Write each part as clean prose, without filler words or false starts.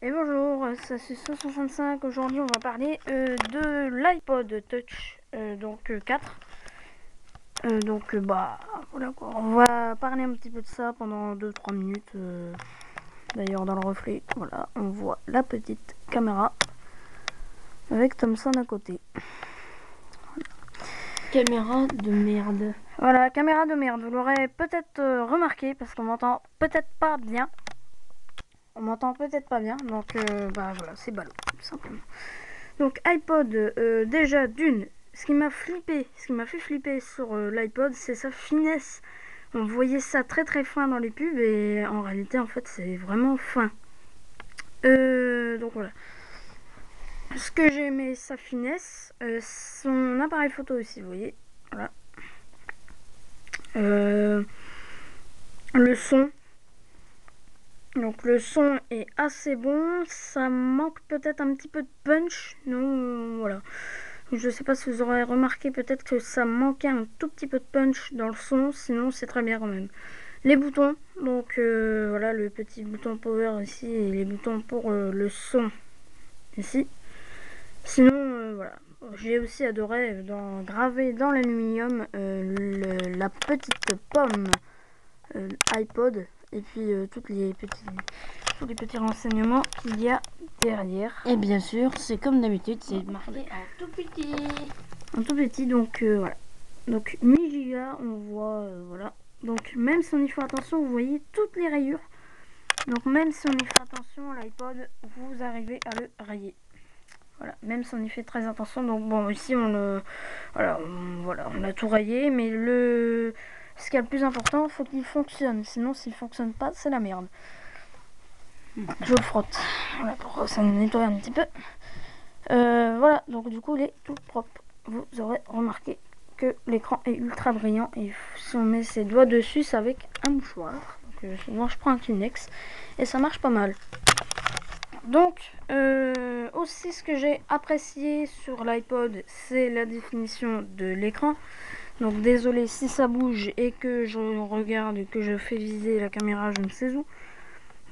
Et bonjour, ça c'est 165. Aujourd'hui on va parler de l'iPod Touch 4. Bah voilà quoi. On va parler un petit peu de ça pendant 2-3 minutes. D'ailleurs dans le reflet, voilà, on voit la petite caméra avec Thomson à côté. Caméra de merde. Voilà, caméra de merde. Vous l'aurez peut-être remarqué parce qu'on m'entend peut-être pas bien. On m'entend peut-être pas bien, donc bah voilà, c'est ballot, tout simplement. Donc iPod, déjà d'une, ce qui m'a fait flipper sur l'iPod, c'est sa finesse. On voyait ça très très fin dans les pubs et en réalité en fait c'est vraiment fin. Donc voilà. Ce que j'ai aimé, sa finesse, son appareil photo aussi, vous voyez. Voilà. Le son. Donc le son est assez bon, ça manque peut-être un petit peu de punch, non, voilà. Je sais pas si vous aurez remarqué, peut-être que ça manquait un tout petit peu de punch dans le son, sinon c'est très bien quand même. Les boutons, donc voilà, le petit bouton power ici et les boutons pour le son ici. Sinon, voilà. J'ai aussi adoré graver dans l'aluminium la petite pomme iPod et puis tous les petits renseignements qu'il y a derrière. Et bien sûr, c'est comme d'habitude, c'est marqué en tout petit. En tout petit, donc voilà. Donc 1000 Go, on voit, voilà. Donc même si on y fait attention, vous voyez toutes les rayures. Donc même si on y fait attention, l'iPod, vous arrivez à le rayer. Voilà, même si on y fait très attention. Donc bon, ici on le, voilà, on a tout rayé, mais ce qui est le plus important, faut qu'il fonctionne. Sinon, s'il fonctionne pas, c'est la merde. Je le frotte. Voilà, pour ça nettoie un petit peu. Voilà, donc du coup, il est tout propre. Vous aurez remarqué que l'écran est ultra brillant et si on met ses doigts dessus, c'est avec un mouchoir. Donc moi, je prends un Kleenex et ça marche pas mal. Donc, aussi ce que j'ai apprécié sur l'iPod, c'est la définition de l'écran. Donc désolé si ça bouge et que je regarde, que je fais viser la caméra je ne sais où.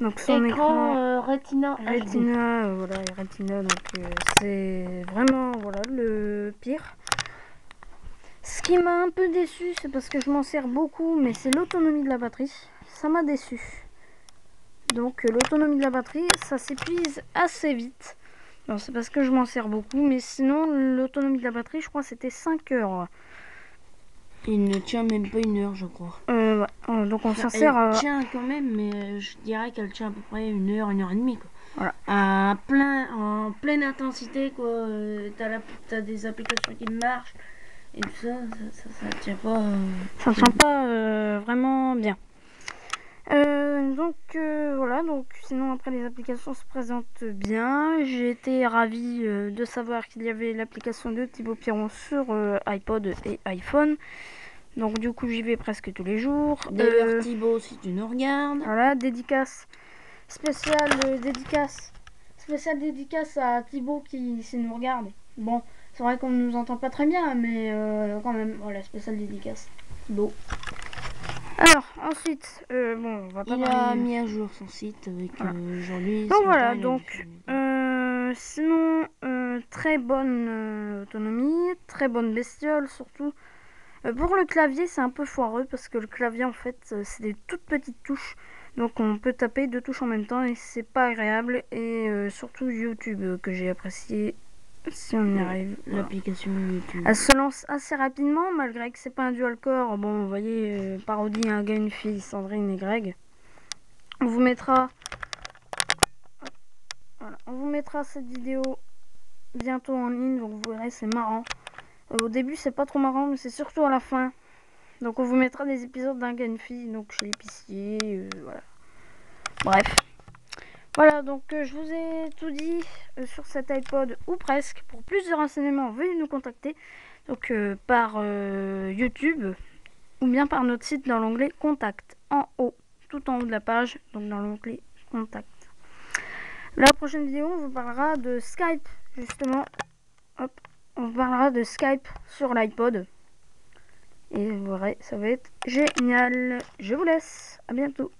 Donc son écran Retina HD. Retina, voilà, Retina, donc c'est vraiment voilà le pire. Ce qui m'a un peu déçu, c'est parce que je m'en sers beaucoup, mais c'est l'autonomie de la batterie. Ça m'a déçu. Donc l'autonomie de la batterie, ça s'épuise assez vite. Non, c'est parce que je m'en sers beaucoup, mais sinon l'autonomie de la batterie, je crois c'était 5 heures. Il ne tient même pas 1 heure, je crois. Ouais. Donc on s'en Elle sert. tient quand même, mais je dirais qu'elle tient à peu près 1 heure, 1 heure et demie, quoi. Voilà. En pleine intensité, quoi. T'as des applications qui marchent et tout ça, ça tient pas. Ça ne tient pas vraiment bien. Voilà, donc sinon après les applications se présentent bien. J'ai été ravie de savoir qu'il y avait l'application de Thibaut Piron sur iPod et iPhone. Donc du coup j'y vais presque tous les jours. D'ailleurs, Thibaut, si tu nous regardes. Voilà, spéciale dédicace à Thibaut qui nous regarde. Bon, c'est vrai qu'on ne nous entend pas très bien, mais quand même, voilà, spéciale dédicace. Thibaut. Alors, ensuite, bon, on va pas Il a mis à jour son site avec voilà. aujourd'hui. Donc voilà, sinon, très bonne autonomie, très bonne bestiole surtout. Pour le clavier, c'est un peu foireux parce que le clavier, en fait, c'est des toutes petites touches. Donc on peut taper 2 touches en même temps et c'est pas agréable. Et surtout YouTube que j'ai apprécié si on y arrive. L'application YouTube. Elle se lance assez rapidement malgré que c'est pas un dual core. Bon, vous voyez, parodie un gars, une fille, Sandrine et Greg. On vous mettra cette vidéo bientôt en ligne, donc vous verrez, c'est marrant. Au début, c'est pas trop marrant, mais c'est surtout à la fin. Donc, on vous mettra des épisodes d'un gars, une fille, donc chez l'épicier, voilà. Bref. Voilà, donc je vous ai tout dit sur cet iPod, ou presque. Pour plus de renseignements, veuillez nous contacter. Donc, par YouTube, ou bien par notre site dans l'onglet Contact, en haut, tout en haut de la page, donc dans l'onglet Contact. La prochaine vidéo, on vous parlera de Skype, justement. Hop, on vous parlera de Skype sur l'iPod. Et vous verrez, ça va être génial. Je vous laisse, à bientôt.